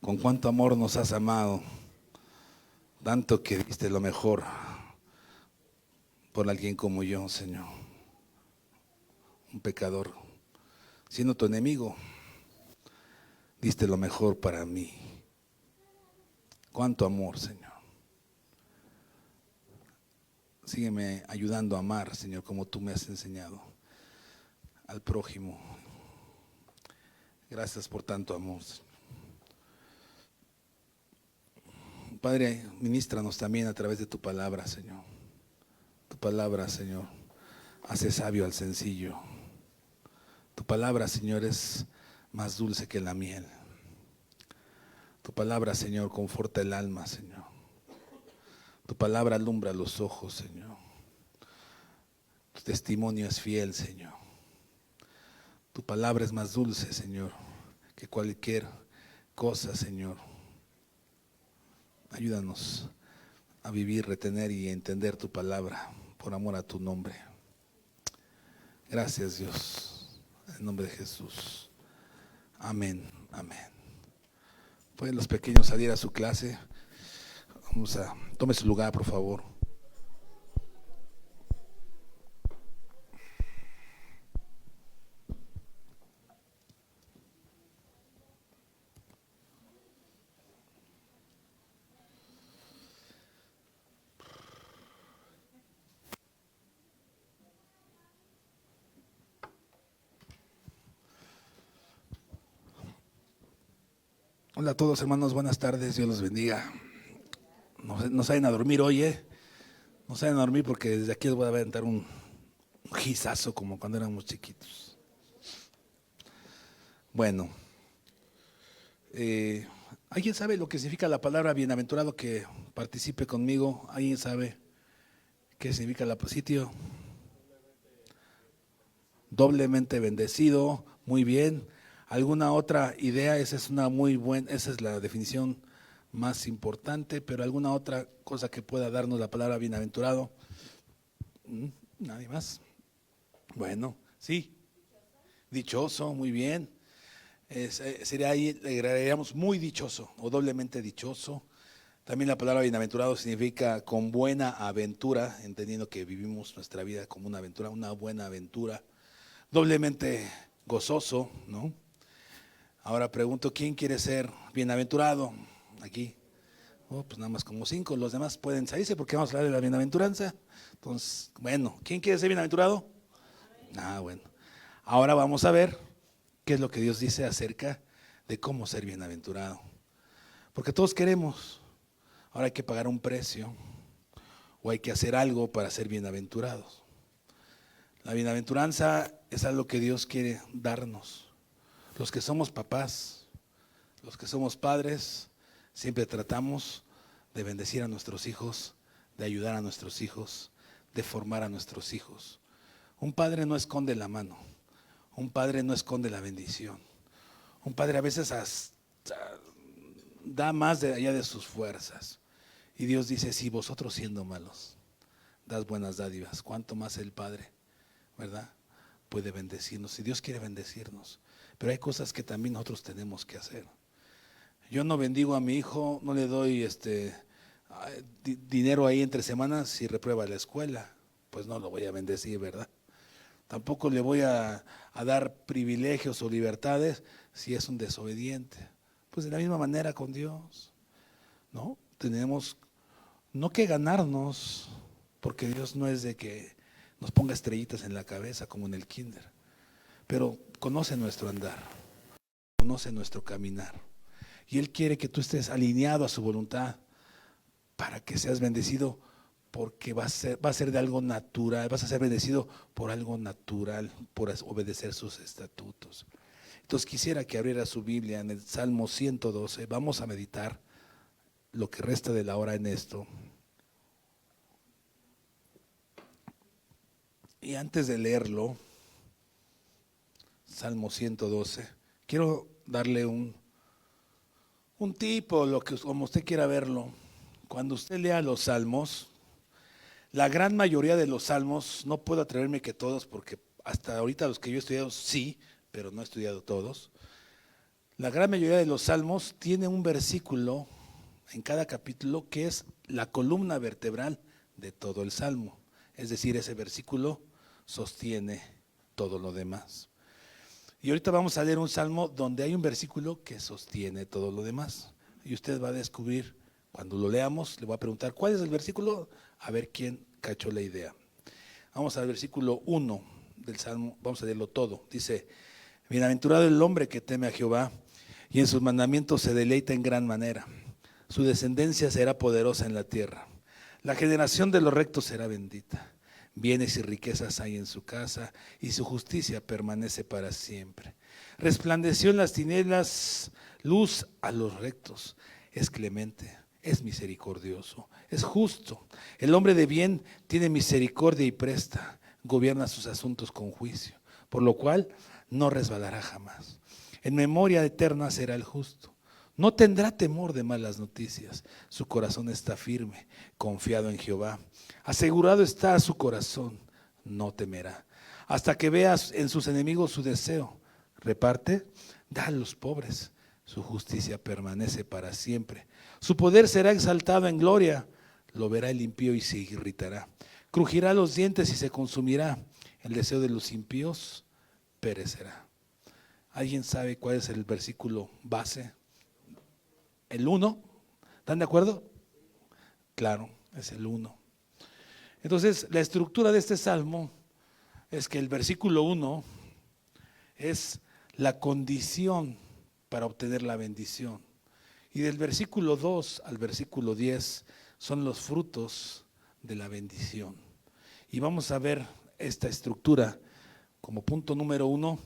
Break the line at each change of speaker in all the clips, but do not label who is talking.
con cuánto amor nos has amado, tanto que diste lo mejor por alguien como yo, Señor, un pecador, siendo tu enemigo, diste lo mejor para mí. Cuánto amor, Señor. Sígueme ayudando a amar, Señor, como tú me has enseñado al prójimo. Gracias por tanto amor, Señor. Padre, ministranos también a través de tu palabra, Señor. Tu palabra, Señor, hace sabio al sencillo. Tu palabra, Señor, es más dulce que la miel. Tu palabra, Señor, conforta el alma, Señor. Tu palabra alumbra los ojos, Señor. Tu testimonio es fiel, Señor. Tu palabra es más dulce, Señor, que cualquier cosa, Señor. Ayúdanos a vivir, retener y entender tu palabra por amor a tu nombre. Gracias, Dios, en nombre de Jesús. Amén, amén. Pueden los pequeños salir a su clase. Tome su lugar, por favor. Hola a todos, hermanos, buenas tardes, Dios los bendiga. No se vayan a dormir hoy, no se vayan a dormir porque desde aquí les voy a aventar un gizazo como cuando éramos chiquitos. Bueno, ¿alguien sabe lo que significa la palabra bienaventurado que participe conmigo? ¿Alguien sabe qué significa la sitio? Doblemente bendecido, muy bien. ¿Alguna otra idea? Esa es esa es la definición más importante, pero alguna otra cosa que pueda darnos la palabra bienaventurado. ¿Nadie más? Bueno, sí. Dichoso, muy bien. Sería ahí, le agregaríamos muy dichoso o doblemente dichoso. También la palabra bienaventurado significa con buena aventura, entendiendo que vivimos nuestra vida como una aventura, una buena aventura. Doblemente gozoso, ¿no? Ahora pregunto, ¿quién quiere ser bienaventurado? Aquí. Oh, pues nada más como 5, los demás pueden salirse porque vamos a hablar de la bienaventuranza. Entonces, bueno, ¿quién quiere ser bienaventurado? Bueno. Ahora vamos a ver qué es lo que Dios dice acerca de cómo ser bienaventurado. Porque todos queremos. Ahora hay que pagar un precio o hay que hacer algo para ser bienaventurados. La bienaventuranza es algo que Dios quiere darnos. Los que somos papás, los que somos padres, siempre tratamos de bendecir a nuestros hijos, de ayudar a nuestros hijos, de formar a nuestros hijos. Un padre no esconde la mano, un padre no esconde la bendición. Un padre a veces da más de allá de sus fuerzas. Y Dios dice, si vosotros siendo malos, das buenas dádivas, ¿cuánto más el Padre, verdad? Puede bendecirnos, si Dios quiere bendecirnos. Pero hay cosas que también nosotros tenemos que hacer. Yo no bendigo a mi hijo, no le doy dinero ahí entre semanas si reprueba la escuela, pues no lo voy a bendecir, ¿verdad? Tampoco le voy a dar privilegios o libertades si es un desobediente. Pues de la misma manera con Dios, ¿no? Tenemos no que ganarnos, porque Dios no es de que nos ponga estrellitas en la cabeza como en el kinder, pero conoce nuestro andar, conoce nuestro caminar. Y Él quiere que tú estés alineado a su voluntad para que seas bendecido, porque va a ser de algo natural, vas a ser bendecido por algo natural, por obedecer sus estatutos. Entonces quisiera que abriera su Biblia en el Salmo 112, vamos a meditar lo que resta de la hora en esto. Y antes de leerlo, Salmo 112, quiero darle un tipo, como usted quiera verlo. Cuando usted lea los salmos, la gran mayoría de los salmos, no puedo atreverme que todos, porque hasta ahorita los que yo he estudiado sí, pero no he estudiado todos. La gran mayoría de los salmos tiene un versículo en cada capítulo que es la columna vertebral de todo el salmo. Es decir, ese versículo sostiene todo lo demás. Y ahorita vamos a leer un salmo donde hay un versículo que sostiene todo lo demás. Y usted va a descubrir, cuando lo leamos, le voy a preguntar, ¿cuál es el versículo? A ver quién cachó la idea. Vamos al versículo 1 del salmo, vamos a leerlo todo. Dice, bienaventurado el hombre que teme a Jehová y en sus mandamientos se deleita en gran manera. Su descendencia será poderosa en la tierra. La generación de los rectos será bendita. Bienes y riquezas hay en su casa, y su justicia permanece para siempre. Resplandeció en las tinieblas luz a los rectos. Es clemente, es misericordioso, es justo. El hombre de bien tiene misericordia y presta, gobierna sus asuntos con juicio, por lo cual no resbalará jamás. En memoria eterna será el justo. No tendrá temor de malas noticias. Su corazón está firme, confiado en Jehová. Asegurado está su corazón, no temerá. Hasta que veas en sus enemigos su deseo. Reparte, da a los pobres. Su justicia permanece para siempre. Su poder será exaltado en gloria. Lo verá el impío y se irritará. Crujirá los dientes y se consumirá. El deseo de los impíos perecerá. ¿Alguien sabe cuál es el versículo base? El 1, ¿están de acuerdo? Claro, es el 1. Entonces, la estructura de este salmo es que el versículo 1 es la condición para obtener la bendición. Y del versículo 2 al versículo 10 son los frutos de la bendición. Y vamos a ver esta estructura como punto número 1,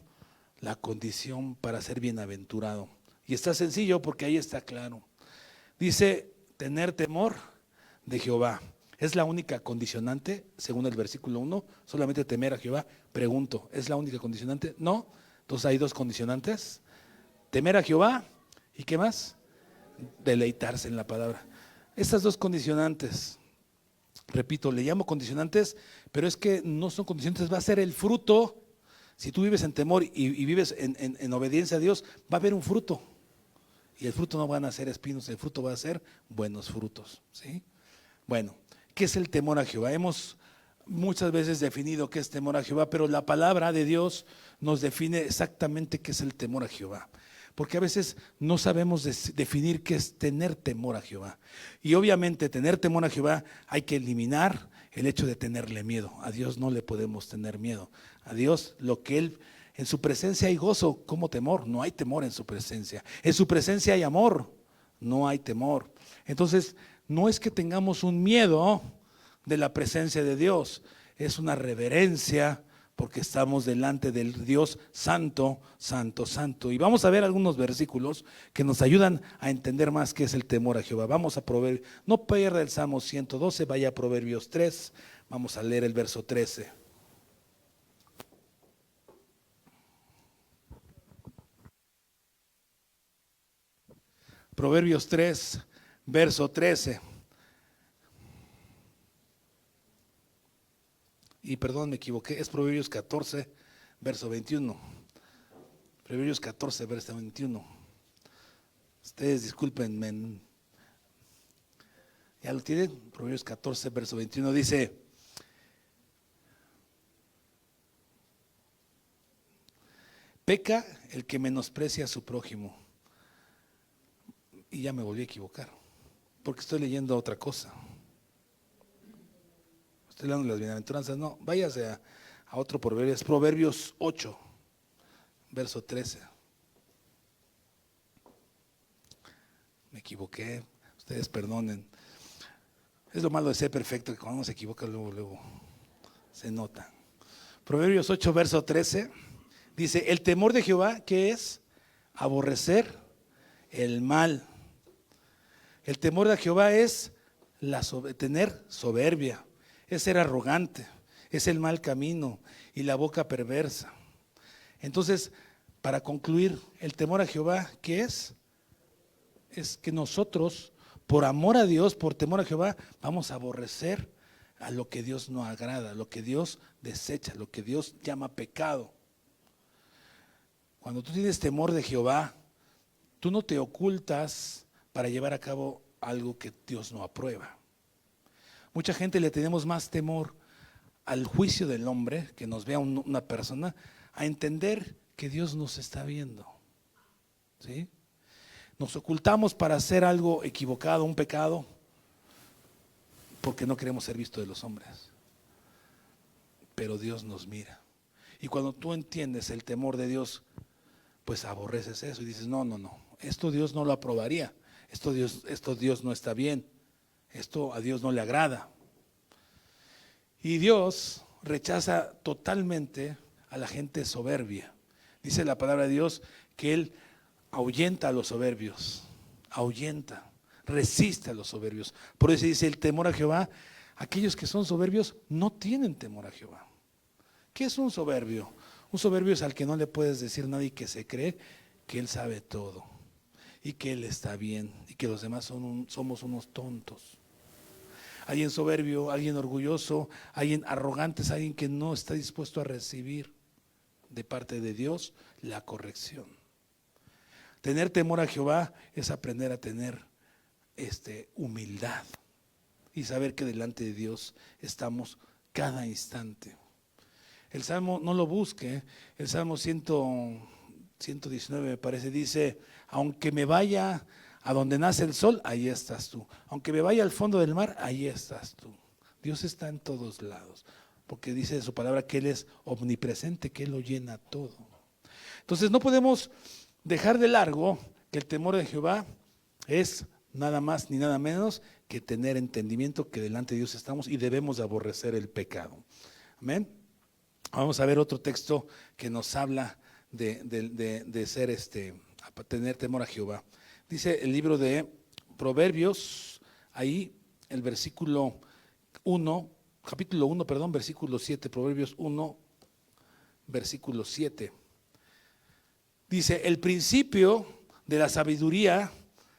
la condición para ser bienaventurado. Y está sencillo porque ahí está claro. Dice, tener temor de Jehová. ¿Es la única condicionante, según el versículo 1? Solamente temer a Jehová. Pregunto, ¿es la única condicionante? No. Entonces hay dos condicionantes. Temer a Jehová y ¿qué más? Deleitarse en la palabra. Estas dos condicionantes, repito, le llamo condicionantes, pero es que no son condicionantes, va a ser el fruto. Si tú vives en temor y vives en obediencia a Dios, va a haber un fruto. Y el fruto no van a ser espinos, el fruto va a ser buenos frutos, ¿sí? Bueno, ¿qué es el temor a Jehová? Hemos muchas veces definido qué es temor a Jehová, pero la palabra de Dios nos define exactamente qué es el temor a Jehová. Porque a veces no sabemos definir qué es tener temor a Jehová. Y obviamente tener temor a Jehová hay que eliminar el hecho de tenerle miedo. A Dios no le podemos tener miedo. A Dios lo que Él... En su presencia hay gozo, como temor, no hay temor en su presencia. En su presencia hay amor, no hay temor. Entonces, no es que tengamos un miedo de la presencia de Dios, es una reverencia porque estamos delante del Dios santo, santo, santo. Y vamos a ver algunos versículos que nos ayudan a entender más qué es el temor a Jehová. Vamos a Proverbios, no pierda el Salmo 112, vaya a Proverbios 3, vamos a leer el verso 13. Proverbios 3, verso 13. Y perdón, me equivoqué, es Proverbios 14, verso 21. Proverbios 14, verso 21. Ustedes discúlpenme. ¿Ya lo tienen? Proverbios 14, verso 21 dice: peca el que menosprecia a su prójimo. Y ya me volví a equivocar, porque estoy leyendo otra cosa. Estoy leyendo las bienaventuranzas, no, váyase a otro proverbio, es Proverbios 8, verso 13. Me equivoqué, ustedes perdonen. Es lo malo de ser perfecto, que cuando uno se equivoca luego se nota. Proverbios 8, verso 13, dice, el temor de Jehová, ¿qué es? Aborrecer el mal. El temor de Jehová es tener soberbia, es ser arrogante, es el mal camino y la boca perversa. Entonces, para concluir, el temor a Jehová, ¿qué es? Es que nosotros, por amor a Dios, por temor a Jehová, vamos a aborrecer a lo que Dios no agrada, lo que Dios desecha, lo que Dios llama pecado. Cuando tú tienes temor de Jehová, Tú no te ocultas para llevar a cabo algo que Dios no aprueba. Mucha gente le tenemos más temor al juicio del hombre, que nos vea una persona, a entender que Dios nos está viendo. ¿Sí? Nos ocultamos para hacer algo equivocado, un pecado, porque no queremos ser vistos de los hombres. Pero Dios nos mira. Y cuando tú entiendes el temor de Dios, pues aborreces eso y dices, no, esto Dios no lo aprobaría, esto Dios no está bien, esto a Dios no le agrada. Y Dios rechaza totalmente a la gente soberbia. Dice la palabra de Dios que Él ahuyenta a los soberbios, resiste a los soberbios. Por eso dice el temor a Jehová. Aquellos que son soberbios no tienen temor a Jehová. ¿Qué es un soberbio? Un soberbio es al que no le puedes decir nada y que se cree que Él sabe todo y que Él está bien y que los demás somos unos tontos. Alguien soberbio, alguien orgulloso, alguien arrogante, es alguien que no está dispuesto a recibir de parte de Dios la corrección. Tener temor a Jehová es aprender a tener humildad y saber que delante de Dios estamos cada instante. El Salmo, no lo busque, el Salmo 119 me parece, dice, aunque me vaya a donde nace el sol, ahí estás tú. Aunque me vaya al fondo del mar, ahí estás tú. Dios está en todos lados, porque dice su palabra que Él es omnipresente, que Él lo llena todo. Entonces no podemos dejar de largo que el temor de Jehová es nada más ni nada menos que tener entendimiento que delante de Dios estamos y debemos de aborrecer el pecado. Amén. Vamos a ver otro texto que nos habla de ser tener temor a Jehová. Dice el libro de Proverbios, ahí el versículo 1, capítulo 1, perdón, versículo 7, Proverbios 1, versículo 7. Dice, el principio de la sabiduría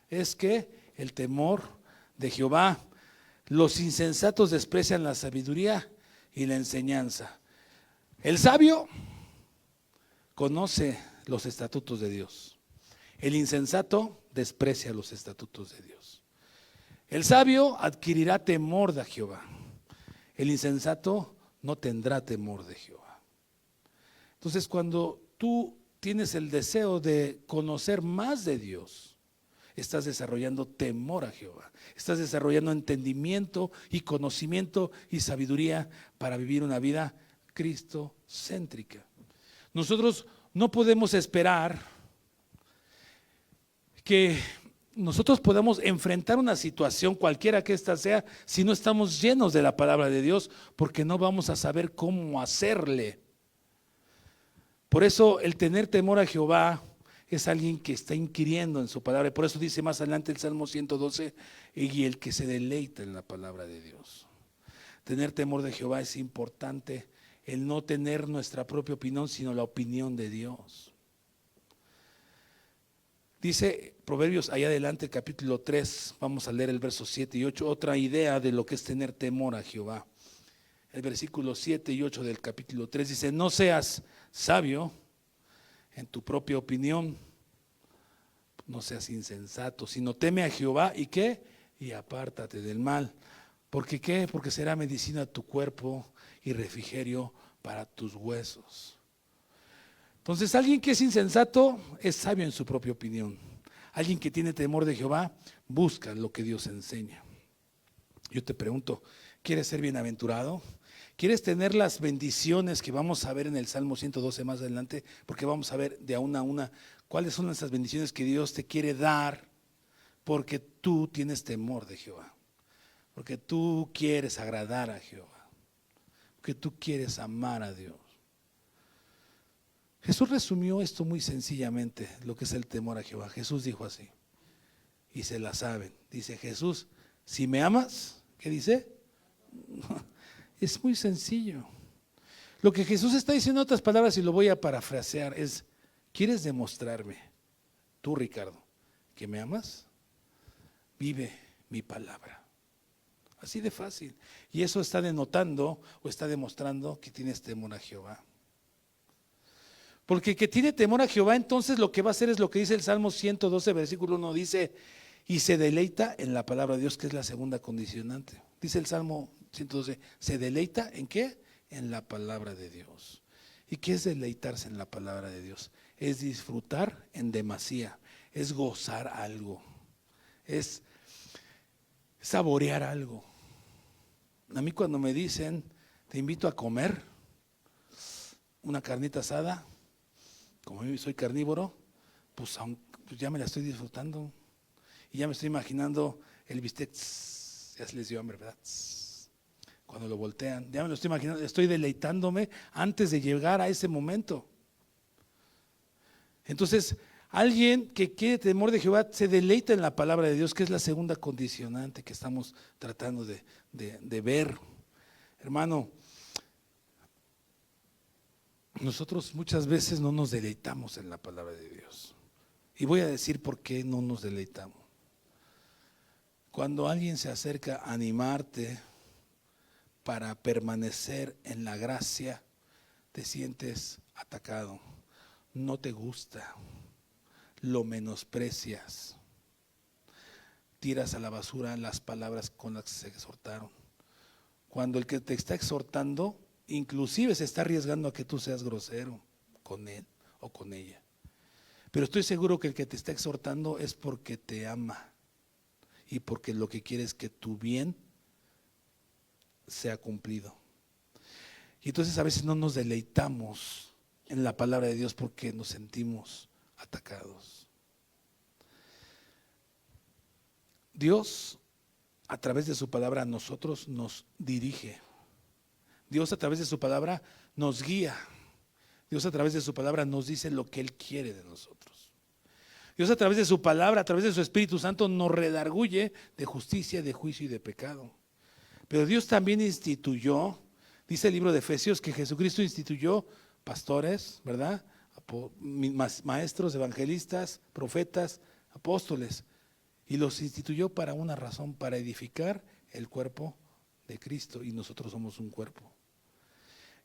es que el temor de Jehová, los insensatos desprecian la sabiduría y la enseñanza. El sabio conoce los estatutos de Dios. El insensato desprecia los estatutos de Dios. El sabio adquirirá temor de Jehová. El insensato no tendrá temor de Jehová. Entonces, cuando tú tienes el deseo de conocer más de Dios, estás desarrollando temor a Jehová. Estás desarrollando entendimiento y conocimiento y sabiduría para vivir una vida cristocéntrica. Nosotros no podemos esperar que nosotros podamos enfrentar una situación cualquiera que ésta sea si no estamos llenos de la palabra de Dios, porque no vamos a saber cómo hacerle. Por eso el tener temor a Jehová es alguien que está inquiriendo en su palabra. Por eso dice más adelante el Salmo 112, y el que se deleita en la palabra de Dios. Tener temor de Jehová es importante, el no tener nuestra propia opinión, sino la opinión de Dios. Dice Proverbios, allá adelante, capítulo 3, vamos a leer el verso 7 y 8, otra idea de lo que es tener temor a Jehová. El versículo 7 y 8 del capítulo 3 dice, no seas sabio en tu propia opinión, no seas insensato, sino teme a Jehová y ¿qué? Y apártate del mal. ¿Porque qué? Porque será medicina a tu cuerpo y refrigerio para tus huesos. Entonces, alguien que es insensato es sabio en su propia opinión. Alguien que tiene temor de Jehová busca lo que Dios enseña. Yo te pregunto, ¿quieres ser bienaventurado? ¿Quieres tener las bendiciones que vamos a ver en el Salmo 112 más adelante? Porque vamos a ver de una a una cuáles son esas bendiciones que Dios te quiere dar porque tú tienes temor de Jehová. Porque tú quieres agradar a Jehová, porque tú quieres amar a Dios. Jesús resumió esto muy sencillamente, lo que es el temor a Jehová. Jesús dijo así, y se la saben. Dice Jesús, si me amas, ¿qué dice? Es muy sencillo. Lo que Jesús está diciendo en otras palabras, y lo voy a parafrasear, es, ¿quieres demostrarme, tú Ricardo, que me amas? Vive mi palabra. Así de fácil. Y eso está denotando o está demostrando que tienes temor a Jehová. Porque el que tiene temor a Jehová, entonces lo que va a hacer es lo que dice el Salmo 112, versículo 1, dice, y se deleita en la palabra de Dios, que es la segunda condicionante. Dice el Salmo 112, ¿se deleita en qué? En la palabra de Dios. ¿Y qué es deleitarse en la palabra de Dios? Es disfrutar en demasía, es gozar algo, es saborear algo. A mí cuando me dicen, te invito a comer una carnita asada, como yo soy carnívoro, pues ya me la estoy disfrutando. Y ya me estoy imaginando el bistec, ya se les dio hambre, ¿verdad? Cuando lo voltean, ya me lo estoy imaginando, estoy deleitándome antes de llegar a ese momento. Entonces, alguien que quiere temor de Jehová se deleita en la palabra de Dios, que es la segunda condicionante que estamos tratando de ver. Hermano, nosotros muchas veces no nos deleitamos en la palabra de Dios. Y voy a decir por qué no nos deleitamos. Cuando alguien se acerca a animarte para permanecer en la gracia, te sientes atacado, no te gusta, lo menosprecias, tiras a la basura las palabras con las que se exhortaron. Cuando el que te está exhortando, inclusive se está arriesgando a que tú seas grosero con él o con ella. Pero estoy seguro que el que te está exhortando es porque te ama y porque lo que quiere es que tu bien sea cumplido. Y entonces a veces no nos deleitamos en la palabra de Dios porque nos sentimos atacados. Dios a través de su palabra a nosotros nos dirige. Dios a través de su palabra nos guía. Dios a través de su palabra nos dice lo que Él quiere de nosotros. Dios a través de su palabra, a través de su Espíritu Santo nos redarguye de justicia, de juicio y de pecado. Pero Dios también instituyó, dice el libro de Efesios, que Jesucristo instituyó pastores, ¿verdad? Maestros, evangelistas, profetas, apóstoles. Y los instituyó para una razón, para edificar el cuerpo de Cristo. Y nosotros somos un cuerpo.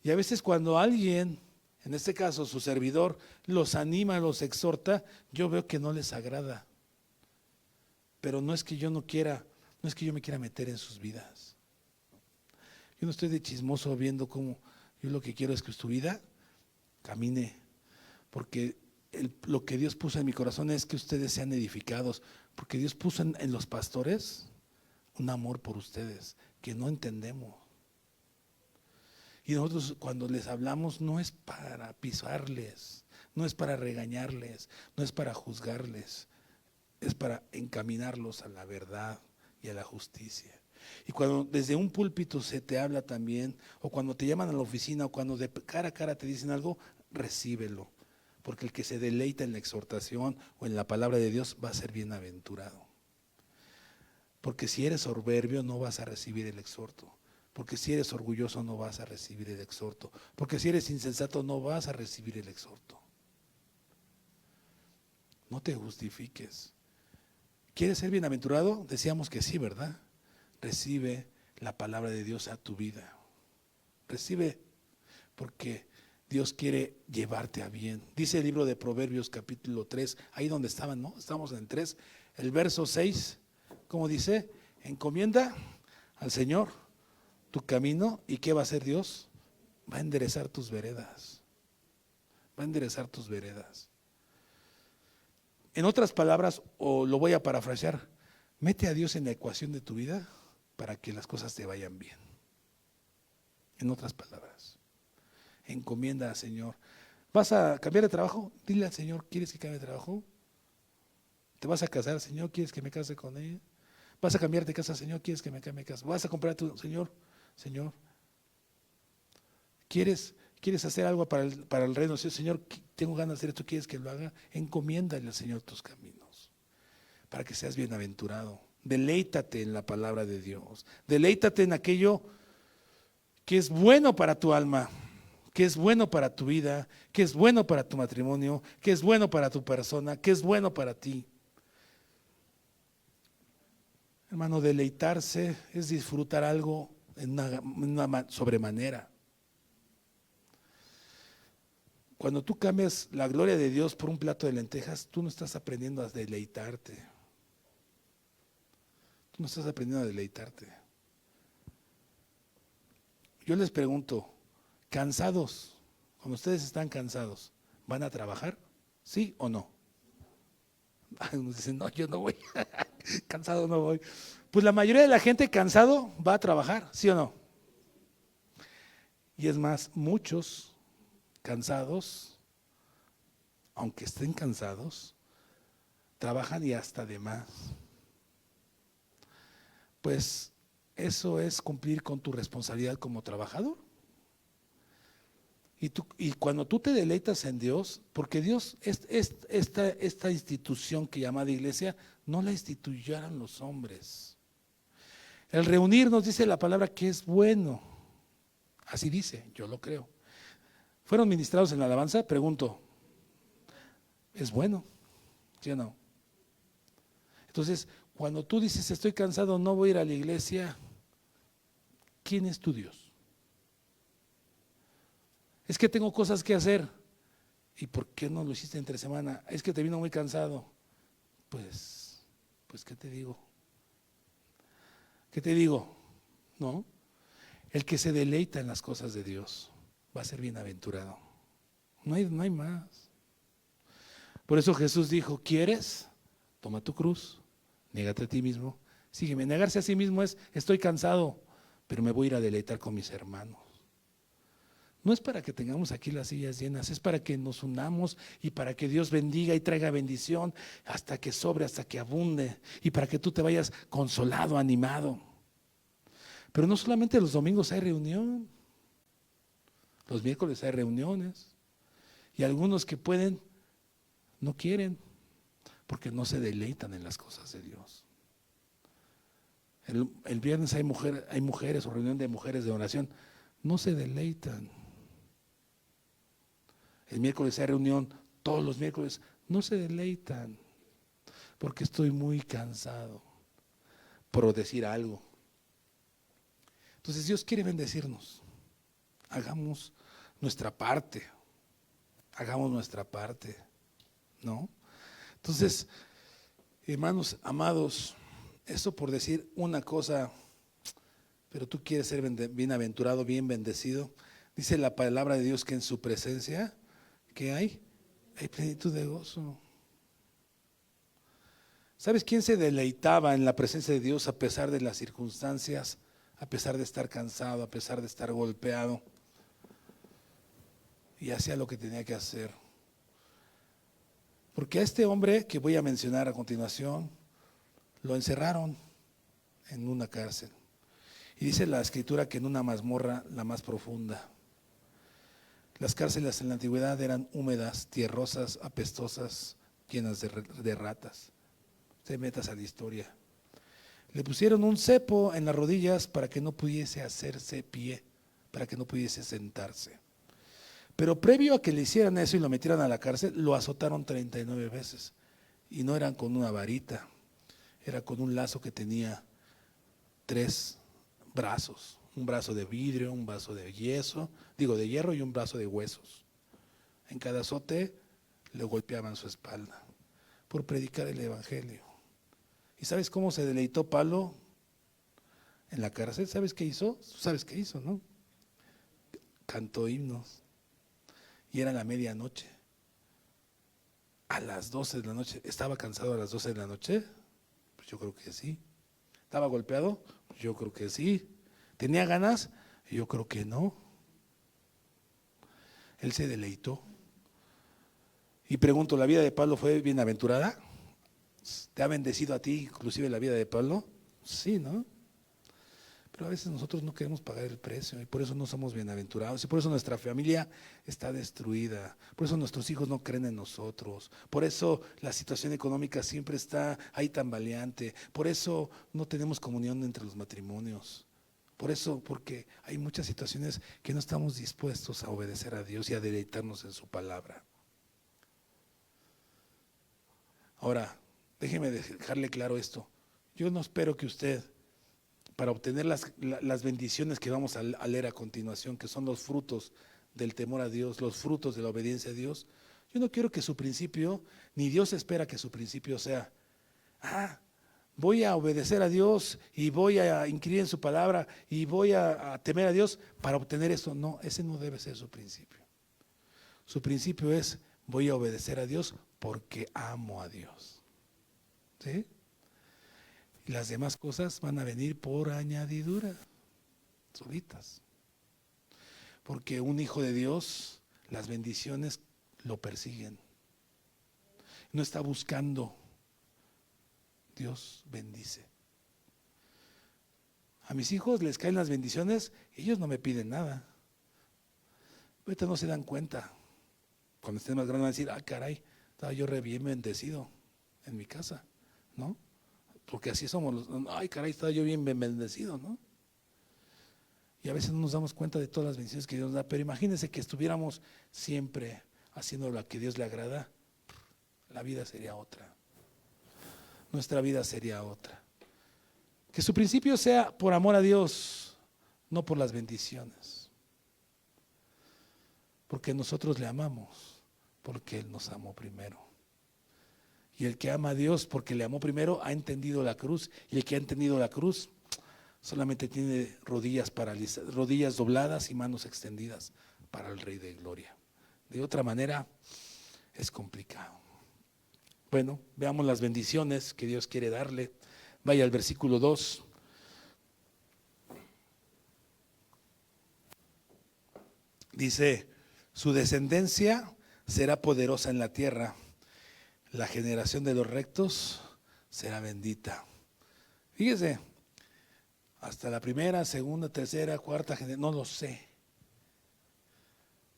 Y a veces cuando alguien, en este caso su servidor, los anima, los exhorta, yo veo que no les agrada. Pero no es que yo no quiera, no es que yo me quiera meter en sus vidas. Yo no estoy de chismoso viendo cómo, yo lo que quiero es que tu vida camine, porque lo que Dios puso en mi corazón es que ustedes sean edificados, porque Dios puso en los pastores un amor por ustedes que no entendemos. Y nosotros cuando les hablamos no es para pisarles, no es para regañarles, no es para juzgarles, es para encaminarlos a la verdad y a la justicia. Y cuando desde un púlpito se te habla también, o cuando te llaman a la oficina, o cuando de cara a cara te dicen algo, recíbelo. Porque el que se deleita en la exhortación o en la palabra de Dios va a ser bienaventurado. Porque si eres soberbio no vas a recibir el exhorto. Porque si eres orgulloso no vas a recibir el exhorto. Porque si eres insensato no vas a recibir el exhorto. No te justifiques. ¿Quieres ser bienaventurado? Decíamos que sí, ¿verdad? Recibe la palabra de Dios a tu vida. Recibe, porque Dios quiere llevarte a bien. Dice el libro de Proverbios capítulo 3, ahí donde estaban, ¿no? Estamos en el 3, el verso 6, ¿cómo dice? Encomienda al Señor tu camino, ¿y qué va a hacer Dios? Va a enderezar tus veredas. Va a enderezar tus veredas. En otras palabras, o lo voy a parafrasear, mete a Dios en la ecuación de tu vida para que las cosas te vayan bien. En otras palabras, encomienda al Señor. ¿Vas a cambiar de trabajo? Dile al Señor, ¿quieres que cambie de trabajo? ¿Te vas a casar, Señor? ¿Quieres que me case con ella? ¿Vas a cambiar de casa, Señor? ¿Quieres que me cambie de casa? ¿Vas a comprar tu Señor? Señor, ¿quieres hacer algo para el reino? Señor, tengo ganas de hacer esto, ¿quieres que lo haga? Encomiéndale al Señor tus caminos para que seas bienaventurado. Deleítate en la palabra de Dios. Deleítate en aquello que es bueno para tu alma, que es bueno para tu vida, que es bueno para tu matrimonio, que es bueno para tu persona, que es bueno para ti. Hermano, deleitarse es disfrutar algo en una sobremanera. Cuando tú cambias la gloria de Dios por un plato de lentejas, tú no estás aprendiendo a deleitarte. Tú no estás aprendiendo a deleitarte. Yo les pregunto, cansados, cuando ustedes están cansados, ¿van a trabajar? ¿Sí o no? Algunos dicen, no, yo no voy. Cansado no voy. Pues la mayoría de la gente cansado va a trabajar, ¿sí o no? Y es más, muchos cansados, aunque estén cansados, trabajan y hasta de más. Pues eso es cumplir con tu responsabilidad como trabajador. Y cuando tú te deleitas en Dios, porque Dios, esta institución que llamada iglesia, no la instituyeron los hombres. El reunirnos, dice la palabra, que es bueno. Así dice, yo lo creo. ¿Fueron ministrados en la alabanza? Pregunto, ¿es bueno? ¿Sí o no? Entonces, cuando tú dices, estoy cansado, no voy a ir a la iglesia, ¿quién es tu Dios? Es que tengo cosas que hacer. ¿Y por qué no lo hiciste entre semana? Es que te vino muy cansado. Pues, ¿qué te digo? ¿Qué te digo? ¿No? El que se deleita en las cosas de Dios va a ser bienaventurado. No hay más. Por eso Jesús dijo, ¿quieres? Toma tu cruz, niégate a ti mismo, sígueme. Negarse a sí mismo es, estoy cansado, pero me voy a ir a deleitar con mis hermanos. No es para que tengamos aquí las sillas llenas, es para que nos unamos y para que Dios bendiga y traiga bendición hasta que sobre, hasta que abunde y para que tú te vayas consolado, animado. Pero no solamente los domingos hay reunión, los miércoles hay reuniones y algunos que pueden no quieren porque no se deleitan en las cosas de Dios. El viernes hay mujeres o reunión de mujeres de oración, no se deleitan. El miércoles hay reunión, todos los miércoles, no se deleitan, porque estoy muy cansado, por decir algo. Entonces Dios quiere bendecirnos. Hagamos nuestra parte, ¿no? Entonces, hermanos amados, eso por decir una cosa, pero tú quieres ser bienaventurado, bien bendecido. Dice la palabra de Dios que en su presencia, ¿qué hay? Hay plenitud de gozo. ¿Sabes quién se deleitaba en la presencia de Dios a pesar de las circunstancias, a pesar de estar cansado, a pesar de estar golpeado? Y hacía lo que tenía que hacer. Porque a este hombre que voy a mencionar a continuación, lo encerraron en una cárcel. Y dice la escritura que en una mazmorra, la más profunda. Las cárceles en la antigüedad eran húmedas, tierrosas, apestosas, llenas de ratas. Te metas a la historia. Le pusieron un cepo en las rodillas para que no pudiese hacerse pie, para que no pudiese sentarse. Pero previo a que le hicieran eso y lo metieran a la cárcel, lo azotaron 39 veces. Y no eran con una varita, era con un lazo que tenía 3 brazos. Un brazo de vidrio, un brazo de de hierro y un brazo de huesos. En cada azote le golpeaban su espalda por predicar el evangelio. ¿Y sabes cómo se deleitó Pablo en la cárcel? ¿Sabes qué hizo? ¿Sabes qué hizo, no? Cantó himnos. Y era la medianoche. A las 12 de la noche. ¿Estaba cansado a las 12 de la noche? Pues yo creo que sí. ¿Estaba golpeado? Pues yo creo que sí. ¿Tenía ganas? Yo creo que no. Él se deleitó. Y pregunto, ¿la vida de Pablo fue bienaventurada? ¿Te ha bendecido a ti inclusive la vida de Pablo? Sí, ¿no? Pero a veces nosotros no queremos pagar el precio y por eso no somos bienaventurados y por eso nuestra familia está destruida, por eso nuestros hijos no creen en nosotros, por eso la situación económica siempre está ahí tambaleante, por eso no tenemos comunión entre los matrimonios, por eso, porque hay muchas situaciones que no estamos dispuestos a obedecer a Dios y a deleitarnos en su palabra. Ahora, déjeme dejarle claro esto, yo no espero que usted, para obtener las bendiciones que vamos a leer a continuación, que son los frutos del temor a Dios, los frutos de la obediencia a Dios, yo no quiero que su principio, ni Dios espera que su principio sea, voy a obedecer a Dios y voy a inquirir en su palabra y voy a temer a Dios para obtener esto. No, ese no debe ser su principio. Su principio es, voy a obedecer a Dios porque amo a Dios. ¿Sí? Y las demás cosas van a venir por añadidura, solitas. Porque un hijo de Dios, las bendiciones lo persiguen. No está buscando. Dios bendice. A mis hijos les caen las bendiciones, ellos no me piden nada. Ahorita no se dan cuenta. Cuando estén más grandes van a decir, caray, estaba yo re bien bendecido en mi casa, ¿no? Porque así somos, caray, estaba yo bien bendecido, ¿no? Y a veces no nos damos cuenta de todas las bendiciones que Dios nos da, pero imagínense que estuviéramos siempre haciendo lo que a Dios le agrada, la vida sería otra. Nuestra vida sería otra. Que su principio sea por amor a Dios, no por las bendiciones. Porque nosotros le amamos, porque Él nos amó primero. Y el que ama a Dios porque le amó primero ha entendido la cruz, y el que ha entendido la cruz solamente tiene rodillas dobladas y manos extendidas para el Rey de Gloria. De otra manera es complicado. Bueno, veamos las bendiciones que Dios quiere darle. Vaya al versículo 2. Dice, su descendencia será poderosa en la tierra, la generación de los rectos será bendita. Fíjese, hasta la primera, segunda, tercera, cuarta generación, no lo sé.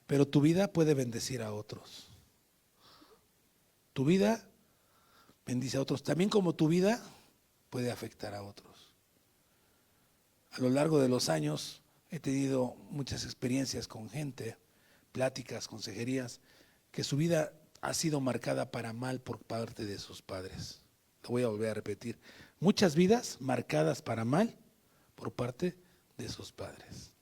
Pero tu vida puede bendecir a otros. Tu vida bendice a otros, también como tu vida puede afectar a otros. A lo largo de los años he tenido muchas experiencias con gente, pláticas, consejerías, que su vida ha sido marcada para mal por parte de sus padres. Lo voy a volver a repetir. Muchas vidas marcadas para mal por parte de sus padres.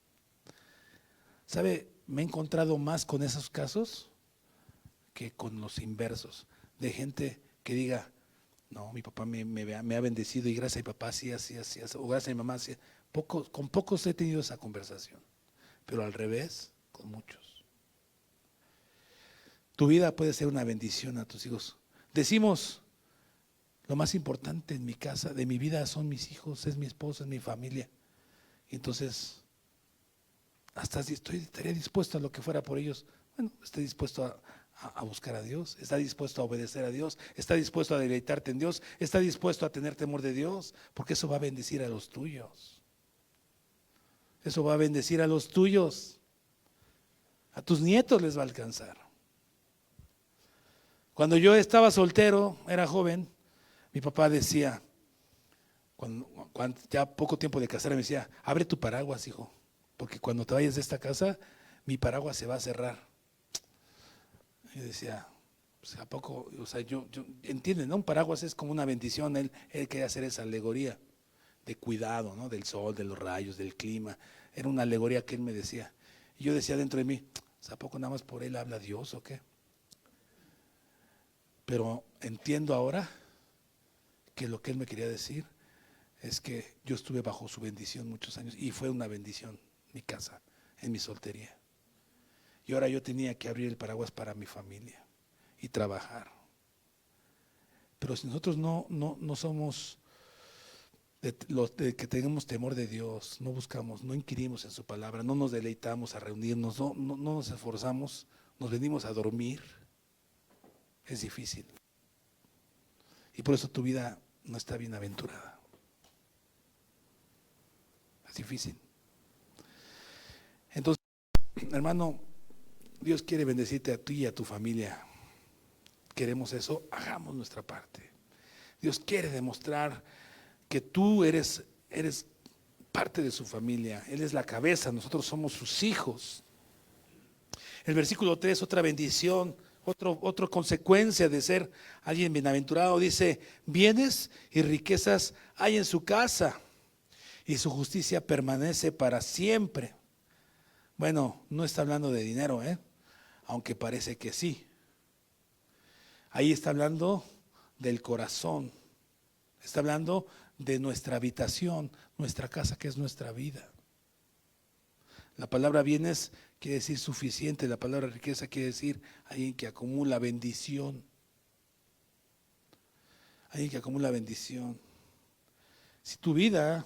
¿Sabe? Me he encontrado más con esos casos que con los inversos, de gente que diga, no, mi papá me ha bendecido y gracias a mi papá así, o gracias a mi mamá así. Con pocos he tenido esa conversación, pero al revés, con muchos. Tu vida puede ser una bendición a tus hijos. Decimos, lo más importante en mi casa, de mi vida, son mis hijos, es mi esposa, es mi familia. Y entonces, estaría dispuesto a lo que fuera por ellos. Bueno, estoy dispuesto a buscar a Dios, está dispuesto a obedecer a Dios, está dispuesto a deleitarte en Dios, está dispuesto a tener temor de Dios, porque eso va a bendecir a los tuyos. Eso va a bendecir a los tuyos. A tus nietos les va a alcanzar. Cuando yo estaba soltero, era joven, mi papá decía, cuando ya poco tiempo de casarme, me decía, abre tu paraguas, hijo, porque cuando te vayas de esta casa, mi paraguas se va a cerrar. Y decía, pues, ¿a poco? O sea, yo entienden, ¿no? Un paraguas es como una bendición, él quería hacer esa alegoría de cuidado, ¿no? Del sol, de los rayos, del clima. Era una alegoría que él me decía. Y yo decía dentro de mí, ¿a poco nada más por él habla Dios o qué? Pero entiendo ahora que lo que él me quería decir es que yo estuve bajo su bendición muchos años y fue una bendición mi casa, en mi soltería. Y ahora yo tenía que abrir el paraguas para mi familia y trabajar. Pero si nosotros no somos los de que tenemos temor de Dios, no buscamos, no inquirimos en su palabra, no nos deleitamos a reunirnos, no nos esforzamos, nos venimos a dormir, es difícil. Y por eso tu vida no está bienaventurada. Es difícil. Entonces, hermano, Dios quiere bendecirte a ti y a tu familia. Queremos eso, hagamos nuestra parte. Dios quiere demostrar que tú eres parte de su familia. Él es la cabeza, nosotros somos sus hijos. El versículo 3, otra bendición, otra consecuencia de ser alguien bienaventurado, dice, bienes y riquezas hay en su casa y su justicia permanece para siempre. Bueno, no está hablando de dinero, aunque parece que sí. Ahí está hablando del corazón. Está hablando de nuestra habitación, nuestra casa, que es nuestra vida. La palabra bienes quiere decir suficiente, la palabra riqueza quiere decir alguien que acumula bendición. Alguien que acumula bendición. Si tu vida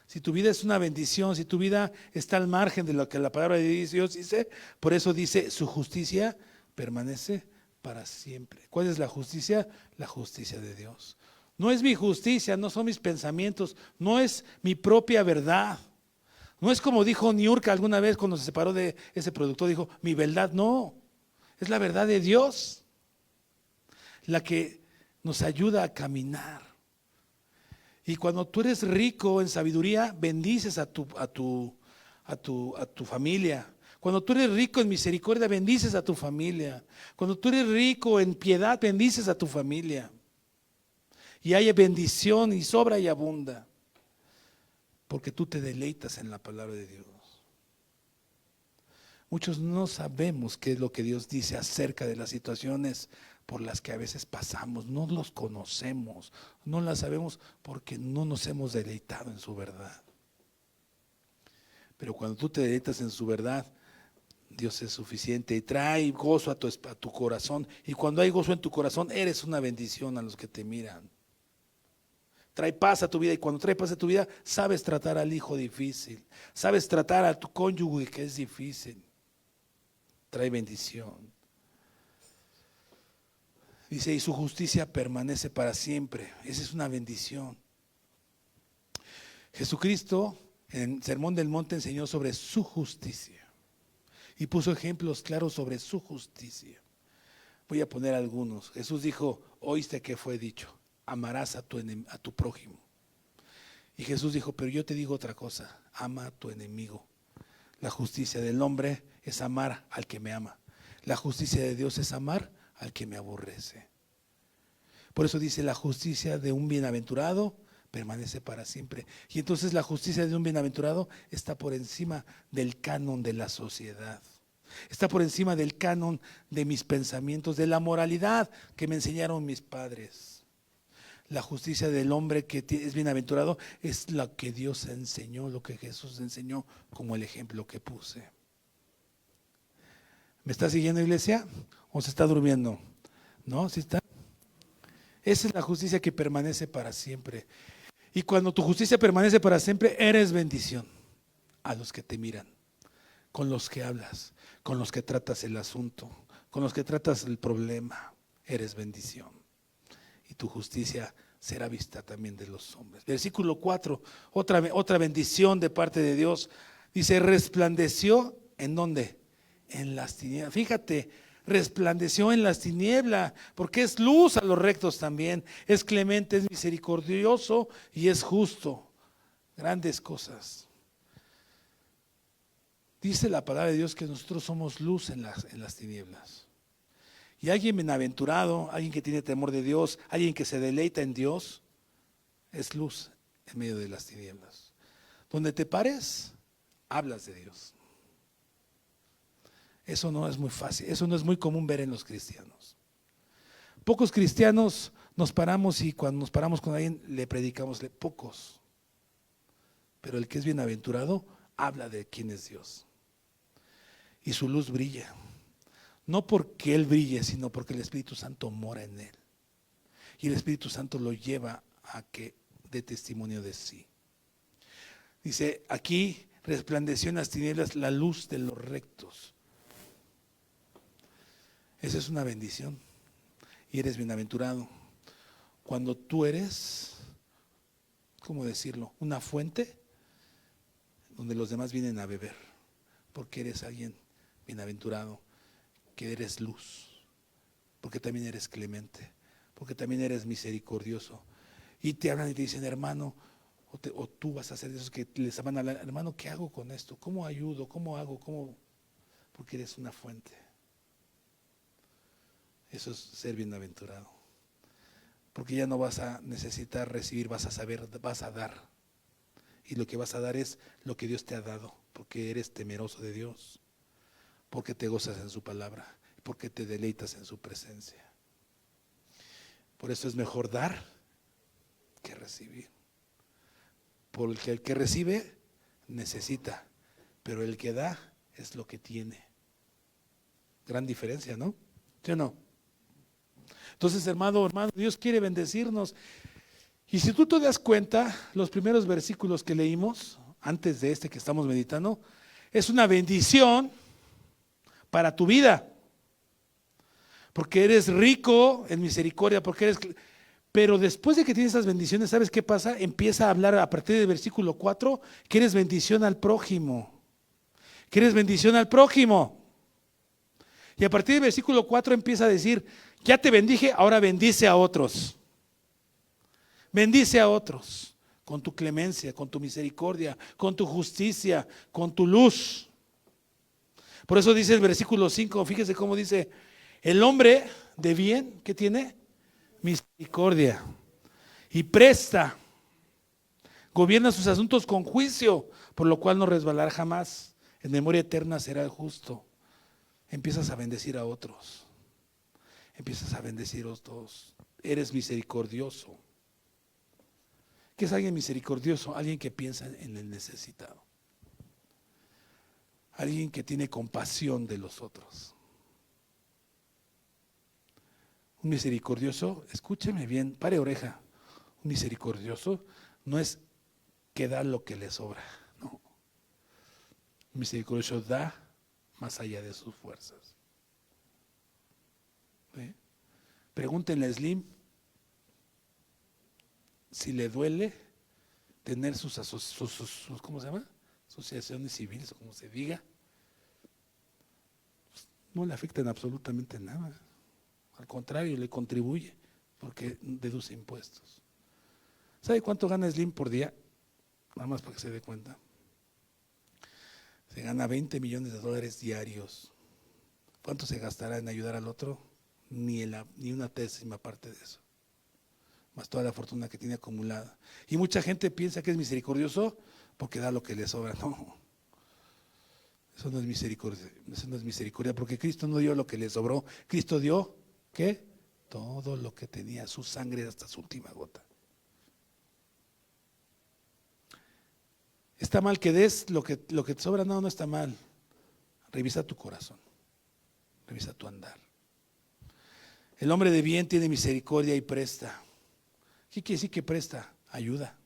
es una bendición, si tu vida está al margen de lo que la palabra de Dios dice, por eso dice, su justicia permanece para siempre. ¿Cuál es la justicia? La justicia de Dios. No es mi justicia, no son mis pensamientos, no es mi propia verdad. No es como dijo Niurka alguna vez cuando se separó de ese productor, dijo, mi verdad no, es la verdad de Dios, la que nos ayuda a caminar. Y cuando tú eres rico en sabiduría, bendices a tu familia. Cuando tú eres rico en misericordia, bendices a tu familia. Cuando tú eres rico en piedad, bendices a tu familia. Y hay bendición y sobra y abunda. Porque tú te deleitas en la palabra de Dios. Muchos no sabemos qué es lo que Dios dice acerca de las situaciones por las que a veces pasamos. No los conocemos, no las sabemos porque no nos hemos deleitado en su verdad. Pero cuando tú te deleitas en su verdad, Dios es suficiente y trae gozo a tu corazón. Y cuando hay gozo en tu corazón, eres una bendición a los que te miran. Trae paz a tu vida, y cuando trae paz a tu vida, sabes tratar al hijo difícil, sabes tratar a tu cónyuge que es difícil. Trae bendición. Dice, y su justicia permanece para siempre. Esa es una bendición. Jesucristo en Sermón del Monte enseñó sobre su justicia y puso ejemplos claros sobre su justicia. Voy a poner algunos. Jesús dijo, oíste que fue dicho, amarás a tu prójimo. Y Jesús dijo, pero yo te digo otra cosa, ama a tu enemigo. La justicia del hombre es amar al que me ama. La justicia de Dios es amar al que me aborrece. Por eso dice, la justicia de un bienaventurado permanece para siempre. Y entonces la justicia de un bienaventurado está por encima del canon de la sociedad. Está por encima del canon de mis pensamientos, de la moralidad que me enseñaron mis padres. La justicia del hombre que es bienaventurado es lo que Dios enseñó, lo que Jesús enseñó como el ejemplo que puse. ¿Me está siguiendo, iglesia? ¿O se está durmiendo? ¿No? ¿Sí está? Esa es la justicia que permanece para siempre. Y cuando tu justicia permanece para siempre, eres bendición a los que te miran, con los que hablas, con los que tratas el asunto, con los que tratas el problema. Eres bendición. Y tu justicia será vista también de los hombres. Versículo 4, otra bendición de parte de Dios. Dice, resplandeció, ¿en dónde? En las tinieblas. Fíjate, resplandeció en las tinieblas, porque es luz a los rectos también. Es clemente, es misericordioso y es justo. Grandes cosas. Dice la palabra de Dios que nosotros somos luz en las tinieblas. Y alguien bienaventurado, alguien que tiene temor de Dios, alguien que se deleita en Dios, es luz en medio de las tinieblas. Donde te pares, hablas de Dios. Eso no es muy fácil, eso no es muy común ver en los cristianos. Pocos cristianos nos paramos y cuando nos paramos con alguien le predicamos, pocos. Pero el que es bienaventurado habla de quién es Dios. Y su luz brilla. No porque Él brille, sino porque el Espíritu Santo mora en Él. Y el Espíritu Santo lo lleva a que dé testimonio de sí. Dice, aquí resplandeció en las tinieblas la luz de los rectos. Esa es una bendición. Y eres bienaventurado. Cuando tú eres, ¿cómo decirlo? Una fuente donde los demás vienen a beber. Porque eres alguien bienaventurado. Que eres luz, porque también eres clemente, porque también eres misericordioso. Y te hablan y te dicen, hermano, o tú vas a hacer esos que les van a hablar, hermano, ¿qué hago con esto? ¿Cómo ayudo? ¿Cómo hago? ¿Cómo? Porque eres una fuente. Eso es ser bienaventurado. Porque ya no vas a necesitar recibir, vas a saber, vas a dar. Y lo que vas a dar es lo que Dios te ha dado. porque eres temeroso de Dios, porque te gozas en su palabra, porque te deleitas en su presencia. Por eso es mejor dar que recibir. Porque el que recibe necesita, pero el que da es lo que tiene. Gran diferencia, ¿no? ¿Sí o no? Entonces, hermano, Dios quiere bendecirnos. Y si tú te das cuenta, los primeros versículos que leímos, antes de este que estamos meditando, es una bendición para tu vida. Porque eres rico en misericordia, pero después de que tienes esas bendiciones, ¿sabes qué pasa? Empieza a hablar a partir del versículo 4, que eres bendición al prójimo. Que eres bendición al prójimo. Y a partir del versículo 4 empieza a decir, ya te bendije, ahora bendice a otros. Bendice a otros con tu clemencia, con tu misericordia, con tu justicia, con tu luz. Por eso dice el versículo 5, fíjese cómo dice, el hombre de bien, ¿qué tiene? Misericordia. Y presta, gobierna sus asuntos con juicio, por lo cual no resbalará jamás. En memoria eterna será el justo. Empiezas a bendecir a otros. Empiezas a bendecir a otros. Eres misericordioso. ¿Qué es alguien misericordioso? Alguien que piensa en el necesitado. Alguien que tiene compasión de los otros. Un misericordioso, escúcheme bien, pare oreja. Un misericordioso no es que da lo que le sobra, no. Un misericordioso da más allá de sus fuerzas. ¿Sí? Pregúntenle a Slim si le duele tener sus ¿cómo se llama? Asociaciones civiles o como se diga. No le afectan absolutamente nada. Al contrario, le contribuye porque deduce impuestos. ¿Sabe cuánto gana Slim por día? Nada más para que se dé cuenta. Se gana 20 millones de dólares diarios. ¿Cuánto se gastará en ayudar al otro? Ni una décima parte de eso. Más toda la fortuna que tiene acumulada. Y mucha gente piensa que es misericordioso porque da lo que le sobra. No, eso no es misericordia. Eso no es misericordia, porque Cristo no dio lo que le sobró. Cristo dio, ¿qué? Todo lo que tenía, su sangre hasta su última gota. ¿Está mal que des lo que te sobra? No, no está mal. Revisa tu corazón. Revisa tu andar. El hombre de bien tiene misericordia y presta. ¿Qué quiere decir que presta? Ayuda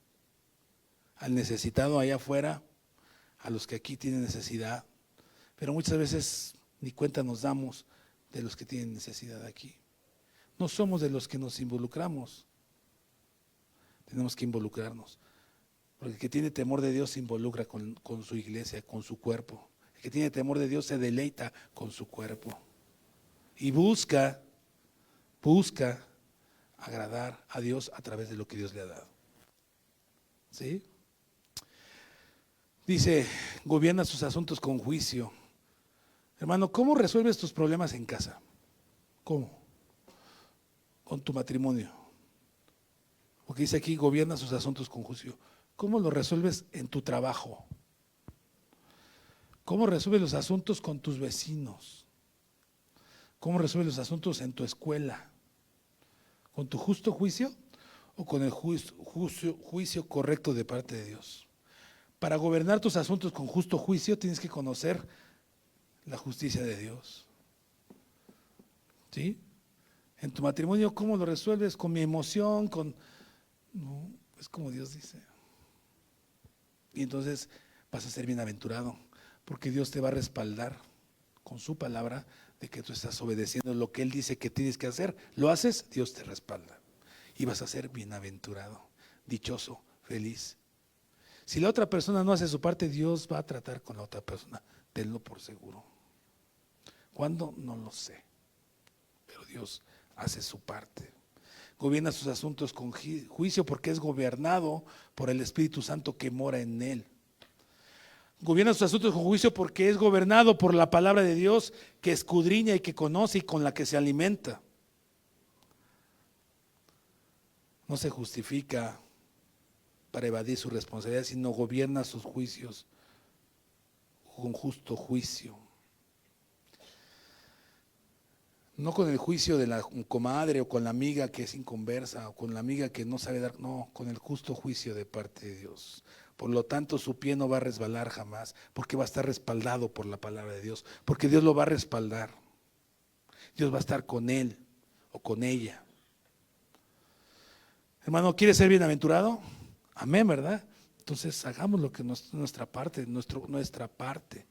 al necesitado allá afuera, a los que aquí tienen necesidad, pero muchas veces ni cuenta nos damos de los que tienen necesidad aquí. No somos de los que nos involucramos, tenemos que involucrarnos, porque el que tiene temor de Dios se involucra con su iglesia, con su cuerpo. El que tiene temor de Dios se deleita con su cuerpo y busca agradar a Dios a través de lo que Dios le ha dado. ¿Sí? Dice, gobierna sus asuntos con juicio. Hermano, ¿cómo resuelves tus problemas en casa? ¿Cómo? Con tu matrimonio. Porque dice aquí, gobierna sus asuntos con juicio. ¿Cómo lo resuelves en tu trabajo? ¿Cómo resuelves los asuntos con tus vecinos? ¿Cómo resuelves los asuntos en tu escuela? ¿Con tu justo juicio o con el juicio correcto de parte de Dios? Para gobernar tus asuntos con justo juicio tienes que conocer la justicia de Dios. ¿Sí? En tu matrimonio, ¿cómo lo resuelves? ¿Con mi emoción? No, es como Dios dice. Y entonces vas a ser bienaventurado, porque Dios te va a respaldar con su palabra de que tú estás obedeciendo lo que Él dice que tienes que hacer. Lo haces, Dios te respalda. Y vas a ser bienaventurado, dichoso, feliz. Si la otra persona no hace su parte, Dios va a tratar con la otra persona. Tenlo por seguro. ¿Cuándo? No lo sé. Pero Dios hace su parte. Gobierna sus asuntos con juicio porque es gobernado por el Espíritu Santo que mora en él. Gobierna sus asuntos con juicio porque es gobernado por la palabra de Dios que escudriña y que conoce y con la que se alimenta. No se justifica para evadir su responsabilidad, sino gobierna sus juicios con justo juicio. No con el juicio de la comadre o con la amiga que es inconversa o con la amiga que no sabe dar, no, con el justo juicio de parte de Dios. Por lo tanto, su pie no va a resbalar jamás, porque va a estar respaldado por la palabra de Dios, porque Dios lo va a respaldar. Dios va a estar con él o con ella. Hermano, ¿quiere ser bienaventurado? Amén, ¿verdad? Entonces hagamos lo que nuestra parte, nuestra parte.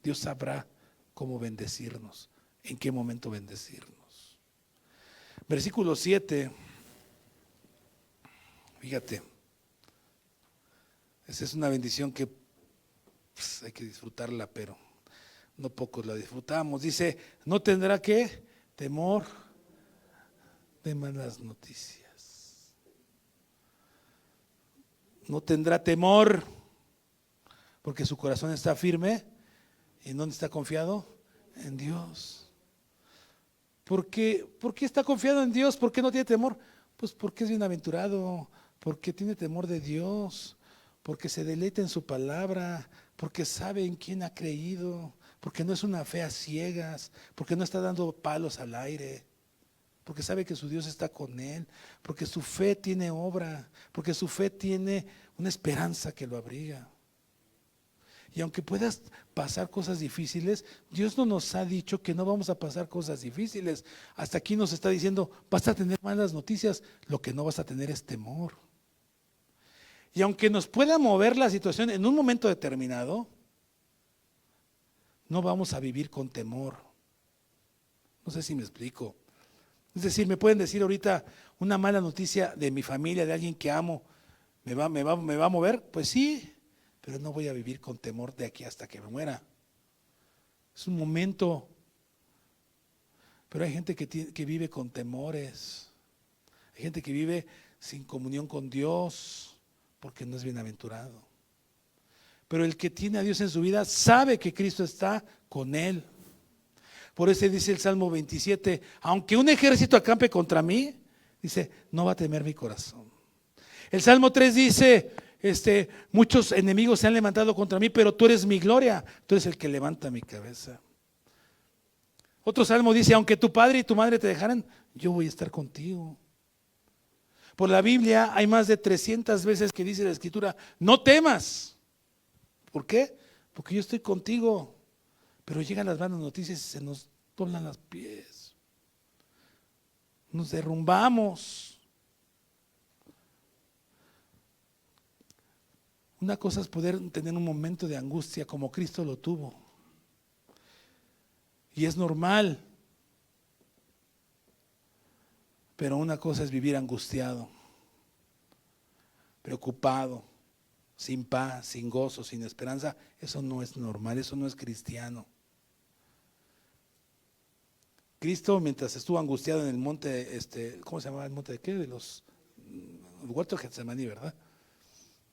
Dios sabrá cómo bendecirnos, en qué momento bendecirnos. Versículo 7, fíjate, esa es una bendición que hay que disfrutarla, pero no pocos la disfrutamos. Dice, no tendrá ¿qué? Temor de malas noticias. No tendrá temor, porque su corazón está firme. ¿En dónde está confiado? En Dios. ¿Por qué está confiado en Dios? ¿Por qué no tiene temor? Pues porque es bienaventurado, porque tiene temor de Dios, porque se deleita en su palabra, porque sabe en quién ha creído, porque no es una fe a ciegas, porque no está dando palos al aire, porque sabe que su Dios está con él, porque su fe tiene obra, porque su fe tiene una esperanza que lo abriga. Y aunque puedas pasar cosas difíciles, Dios no nos ha dicho que no vamos a pasar cosas difíciles. Hasta aquí nos está diciendo, vas a tener malas noticias, lo que no vas a tener es temor. Y aunque nos pueda mover la situación en un momento determinado, no vamos a vivir con temor. No sé si me explico. Es decir, me pueden decir ahorita una mala noticia de mi familia, de alguien que amo, ¿me va a mover? Pues sí, pero no voy a vivir con temor de aquí hasta que me muera. Es un momento. Pero hay gente que vive con temores. Hay gente que vive sin comunión con Dios porque no es bienaventurado. Pero el que tiene a Dios en su vida sabe que Cristo está con él. Por eso dice el Salmo 27, aunque un ejército acampe contra mí, dice, no va a temer mi corazón. El Salmo 3 dice, muchos enemigos se han levantado contra mí, pero tú eres mi gloria, tú eres el que levanta mi cabeza. Otro salmo dice, aunque tu padre y tu madre te dejaran, yo voy a estar contigo. Por la Biblia hay más de 300 veces que dice la Escritura, no temas. ¿Por qué? Porque yo estoy contigo. Pero llegan las malas noticias y se nos doblan los pies. Nos derrumbamos. Una cosa es poder tener un momento de angustia como Cristo lo tuvo. Y es normal. Pero una cosa es vivir angustiado, preocupado, sin paz, sin gozo, sin esperanza. Eso no es normal, eso no es cristiano. Cristo, mientras estuvo angustiado en el monte, ¿cómo se llamaba el monte de qué? El huerto de Getsemaní, ¿verdad?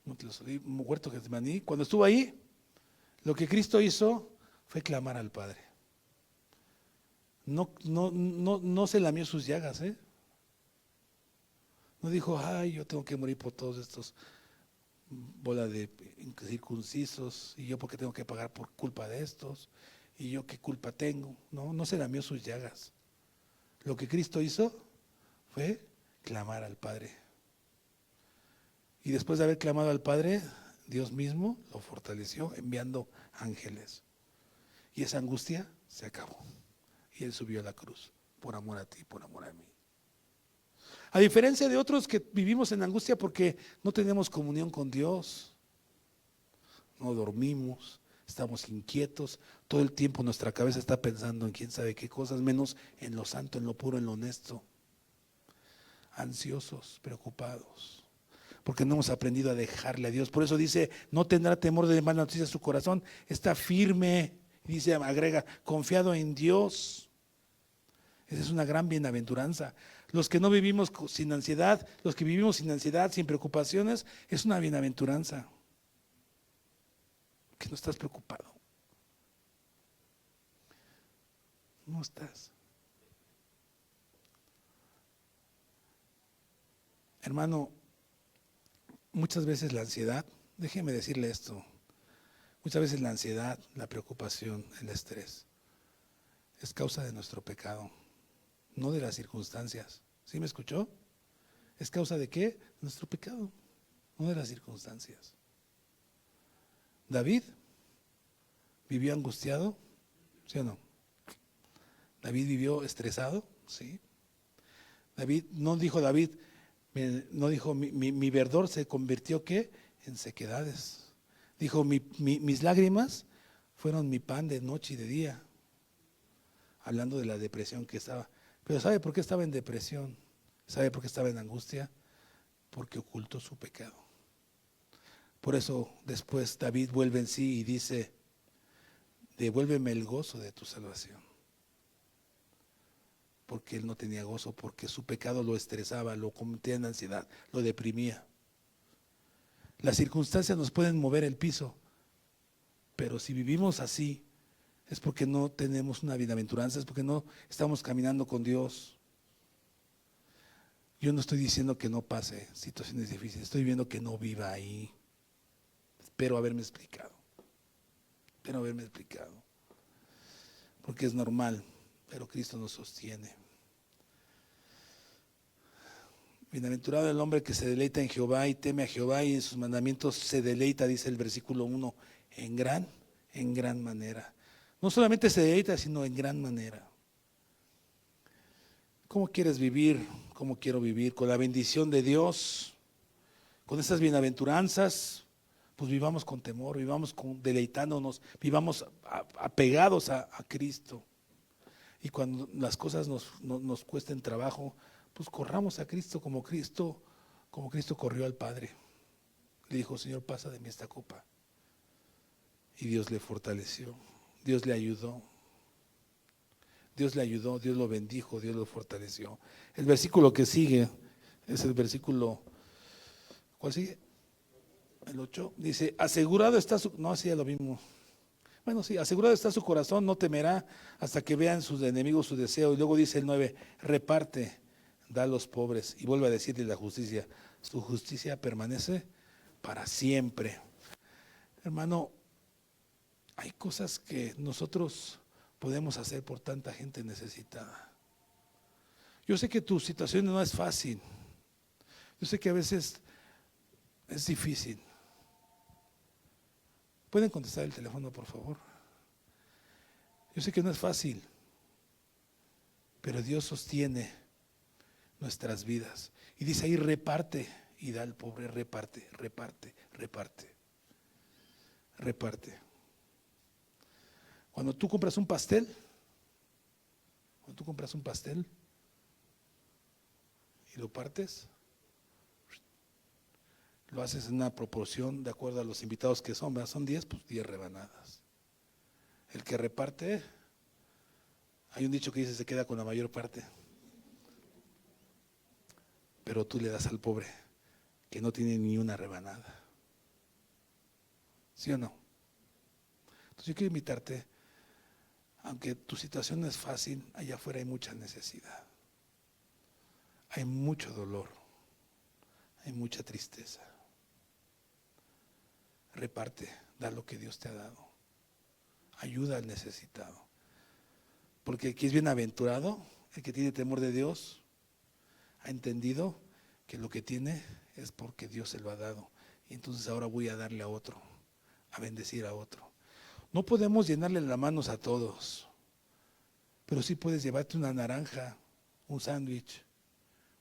Huerto de Getsemaní. Cuando estuvo ahí, lo que Cristo hizo fue clamar al Padre. No se lamió sus llagas, ¿eh? No dijo, ay, yo tengo que morir por todos estos bola de incircuncisos, y yo porque tengo que pagar por culpa de estos, y yo qué culpa tengo. No se lamió sus llagas. Lo que Cristo hizo fue clamar al Padre. Y después de haber clamado al Padre, Dios mismo lo fortaleció enviando ángeles. Y esa angustia se acabó. Y Él subió a la cruz por amor a ti, por amor a mí. A diferencia de otros que vivimos en angustia porque no tenemos comunión con Dios, no dormimos, estamos inquietos, todo el tiempo nuestra cabeza está pensando en quién sabe qué cosas, menos en lo santo, en lo puro, en lo honesto. Ansiosos, preocupados, porque no hemos aprendido a dejarle a Dios. Por eso dice, no tendrá temor de malas noticias su corazón, está firme, dice, agrega, confiado en Dios. Esa es una gran bienaventuranza. Los que no vivimos sin ansiedad, los que vivimos sin ansiedad, sin preocupaciones, es una bienaventuranza. Que no estás preocupado. No estás. Hermano, muchas veces la ansiedad, déjeme decirle esto, Muchas veces la ansiedad, la preocupación, el estrés es causa de nuestro pecado, no de las circunstancias. ¿Sí me escuchó? ¿Es causa de qué? Nuestro pecado, no de las circunstancias. David vivió angustiado, ¿sí o no? David vivió estresado, ¿sí? David, no dijo David, no dijo mi verdor se convirtió ¿qué? En sequedades. Dijo mis lágrimas fueron mi pan de noche y de día. Hablando de la depresión que estaba. Pero ¿sabe por qué estaba en depresión? ¿Sabe por qué estaba en angustia? Porque ocultó su pecado. Por eso después David vuelve en sí y dice, devuélveme el gozo de tu salvación. Porque él no tenía gozo, porque su pecado lo estresaba, lo convertía en ansiedad, lo deprimía. Las circunstancias nos pueden mover el piso, pero si vivimos así, es porque no tenemos una bienaventuranza, es porque no estamos caminando con Dios. Yo no estoy diciendo que no pase situaciones difíciles, estoy viendo que no viva ahí. Espero haberme explicado. Porque es normal, pero Cristo nos sostiene. Bienaventurado el hombre que se deleita en Jehová y teme a Jehová y en sus mandamientos se deleita, dice el versículo 1, en gran manera. No solamente se deleita, sino en gran manera. ¿Cómo quieres vivir? ¿Cómo quiero vivir? Con la bendición de Dios, con esas bienaventuranzas, pues vivamos con temor, vivamos deleitándonos, vivamos apegados a Cristo. Y cuando las cosas nos cuesten trabajo, pues corramos a Cristo como Cristo corrió al Padre. Le dijo, Señor, pasa de mí esta copa. Y Dios le fortaleció, Dios le ayudó. Dios lo bendijo, Dios lo fortaleció. El versículo que sigue es el versículo, ¿cuál sigue? El 8, dice, asegurado está su, no, así ya lo mismo. Bueno, sí, asegurado está su corazón, no temerá hasta que vean sus enemigos su deseo. Y luego dice el 9, reparte, da a los pobres. Y vuelve a decirle la justicia, su justicia permanece para siempre. Hermano, hay cosas que nosotros podemos hacer por tanta gente necesitada. Yo sé que tu situación no es fácil. Yo sé que a veces es difícil. ¿Pueden contestar el teléfono, por favor? Yo sé que no es fácil, pero Dios sostiene nuestras vidas. Y dice ahí, reparte y da al pobre, reparte. Cuando tú compras un pastel, y lo partes, lo haces en una proporción de acuerdo a los invitados que son, ¿verdad? Son 10, pues 10 rebanadas. El que reparte, hay un dicho que dice se queda con la mayor parte, pero tú le das al pobre que no tiene ni una rebanada. ¿Sí o no? Entonces yo quiero invitarte, aunque tu situación no es fácil, allá afuera hay mucha necesidad, hay mucho dolor, hay mucha tristeza. Reparte, da lo que Dios te ha dado, ayuda al necesitado, porque el que es bienaventurado, el que tiene temor de Dios, ha entendido que lo que tiene es porque Dios se lo ha dado, y entonces ahora voy a darle a otro, a bendecir a otro. No podemos llenarle las manos a todos, pero sí puedes llevarte una naranja, un sándwich,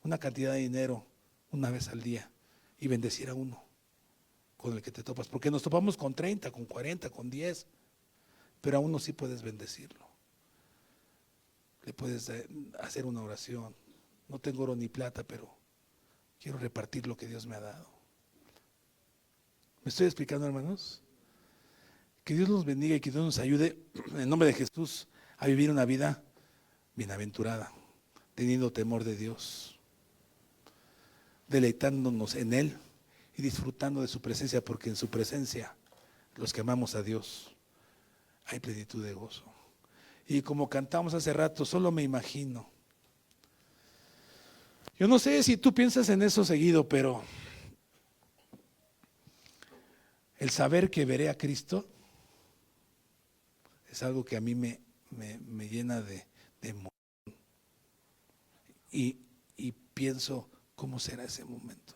una cantidad de dinero una vez al día y bendecir a uno con el que te topas, porque nos topamos con 30, con 40, con 10, pero a uno sí puedes bendecirlo. Le puedes hacer una oración. No tengo oro ni plata, pero quiero repartir lo que Dios me ha dado. ¿Me estoy explicando, hermanos? Que Dios nos bendiga y que Dios nos ayude en nombre de Jesús a vivir una vida bienaventurada, teniendo temor de Dios, deleitándonos en Él y disfrutando de su presencia, porque en su presencia, los que amamos a Dios, hay plenitud de gozo. Y como cantamos hace rato, solo me imagino. Yo no sé si tú piensas en eso seguido, pero el saber que veré a Cristo es algo que a mí me llena de emoción. Y pienso, ¿cómo será ese momento?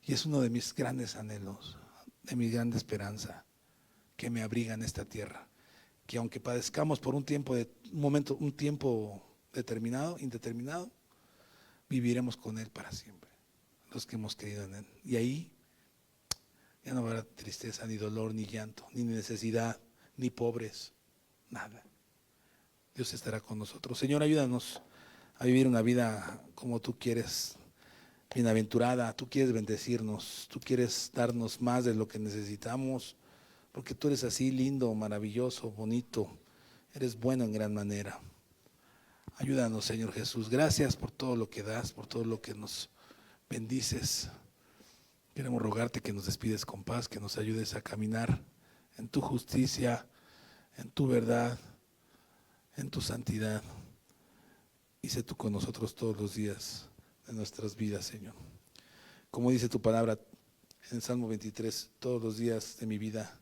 Y es uno de mis grandes anhelos, de mi grande esperanza, que me abriga en esta tierra. Que aunque padezcamos por un tiempo determinado, indeterminado, viviremos con Él para siempre, los que hemos creído en Él. Y ahí ya no habrá tristeza, ni dolor, ni llanto, ni necesidad, ni pobres, nada. Dios estará con nosotros. Señor, ayúdanos a vivir una vida como tú quieres, bienaventurada. Tú quieres bendecirnos, tú quieres darnos más de lo que necesitamos, porque tú eres así lindo, maravilloso, bonito, eres bueno en gran manera. Ayúdanos, Señor Jesús. Gracias por todo lo que das, por todo lo que nos bendices. Queremos rogarte que nos despides con paz, que nos ayudes a caminar en tu justicia, en tu verdad, en tu santidad. Y sé tú con nosotros todos los días de nuestras vidas, Señor. Como dice tu palabra en el Salmo 23, todos los días de mi vida,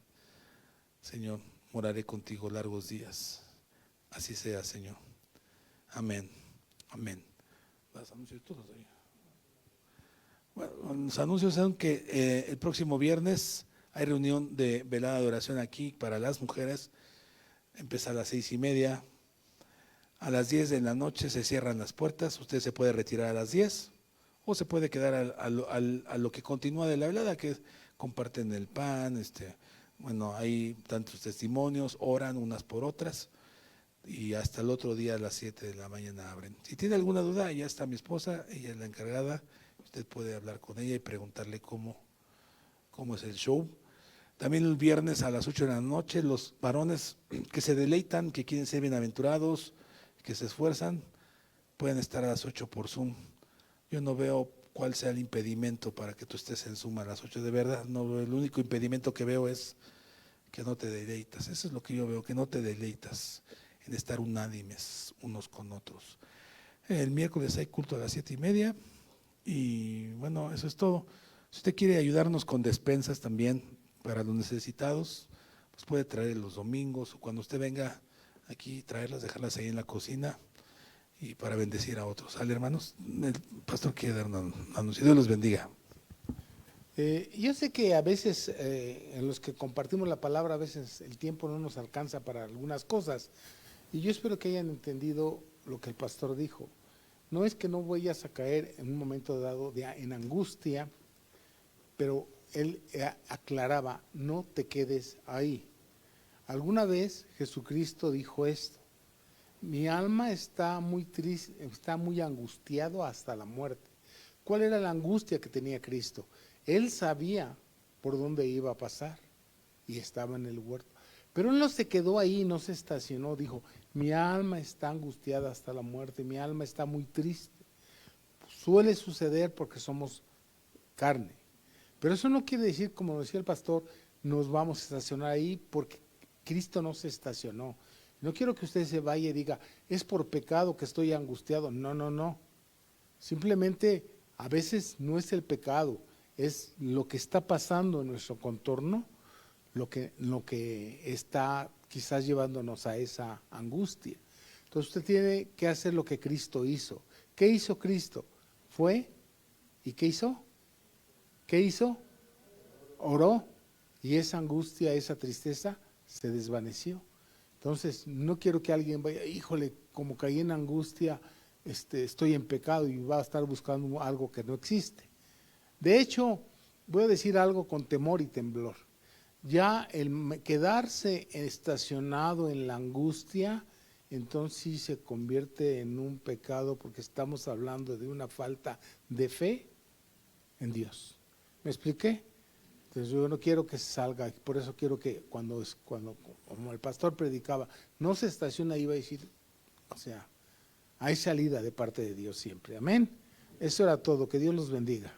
Señor, moraré contigo largos días. Así sea, Señor. Amén. Amén. Los anuncios todos ahí. Bueno, los anuncios son que el próximo viernes hay reunión de velada de oración aquí para las mujeres. Empieza a las 6:30. A las 10 de la noche se cierran las puertas. Usted se puede retirar a las 10 o se puede quedar a lo que continúa de la velada, que comparten el pan. Bueno, hay tantos testimonios, oran unas por otras y hasta el otro día a las 7 de la mañana abren. Si tiene alguna duda, ya está mi esposa, ella es la encargada. Usted puede hablar con ella y preguntarle cómo es el show. También el viernes a las 8 de la noche, los varones que se deleitan, que quieren ser bienaventurados, que se esfuerzan, pueden estar a las 8 por Zoom. Yo no veo cuál sea el impedimento para que tú estés en Zoom a las 8, de verdad. No, el único impedimento que veo es que no te deleitas. Eso es lo que yo veo, que no te deleitas en estar unánimes unos con otros. El miércoles hay culto a las 7:30 y bueno, eso es todo. Si usted quiere ayudarnos con despensas también para los necesitados, pues puede traer los domingos o cuando usted venga aquí, traerlas, dejarlas ahí en la cocina y para bendecir a otros. ¿Sale, hermanos? El pastor quiere dar un anuncio. Dios los bendiga.
Yo sé que a veces en los que compartimos la palabra, a veces el tiempo no nos alcanza para algunas cosas. Y yo espero que hayan entendido lo que el pastor dijo. No es que no vayas a caer en un momento dado en angustia, pero él aclaraba, no te quedes ahí. Alguna vez Jesucristo dijo esto: mi alma está muy triste, está muy angustiado hasta la muerte. ¿Cuál era la angustia que tenía Cristo? Él sabía por dónde iba a pasar y estaba en el huerto. Pero él no se quedó ahí, no se estacionó, dijo, mi alma está angustiada hasta la muerte, mi alma está muy triste. Suele suceder porque somos carne. Pero eso no quiere decir, como decía el pastor, nos vamos a estacionar ahí porque Cristo no se estacionó. No quiero que usted se vaya y diga, es por pecado que estoy angustiado. No, no, no. Simplemente a veces no es el pecado, es lo que está pasando en nuestro contorno, lo que está quizás llevándonos a esa angustia. Entonces usted tiene que hacer lo que Cristo hizo. ¿Qué hizo Cristo? Fue, ¿y qué hizo? ¿Qué hizo? Oró, y esa angustia, esa tristeza se desvaneció. Entonces no quiero que alguien vaya, híjole, como caí en angustia, estoy en pecado y va a estar buscando algo que no existe. De hecho, voy a decir algo con temor y temblor. Ya el quedarse estacionado en la angustia, entonces sí se convierte en un pecado porque estamos hablando de una falta de fe en Dios. ¿Me expliqué? Entonces yo no quiero que se salga, por eso quiero que cuando como el pastor predicaba, no se estaciona ahí, va a decir, o sea, hay salida de parte de Dios siempre. Amén. Eso era todo, que Dios los bendiga.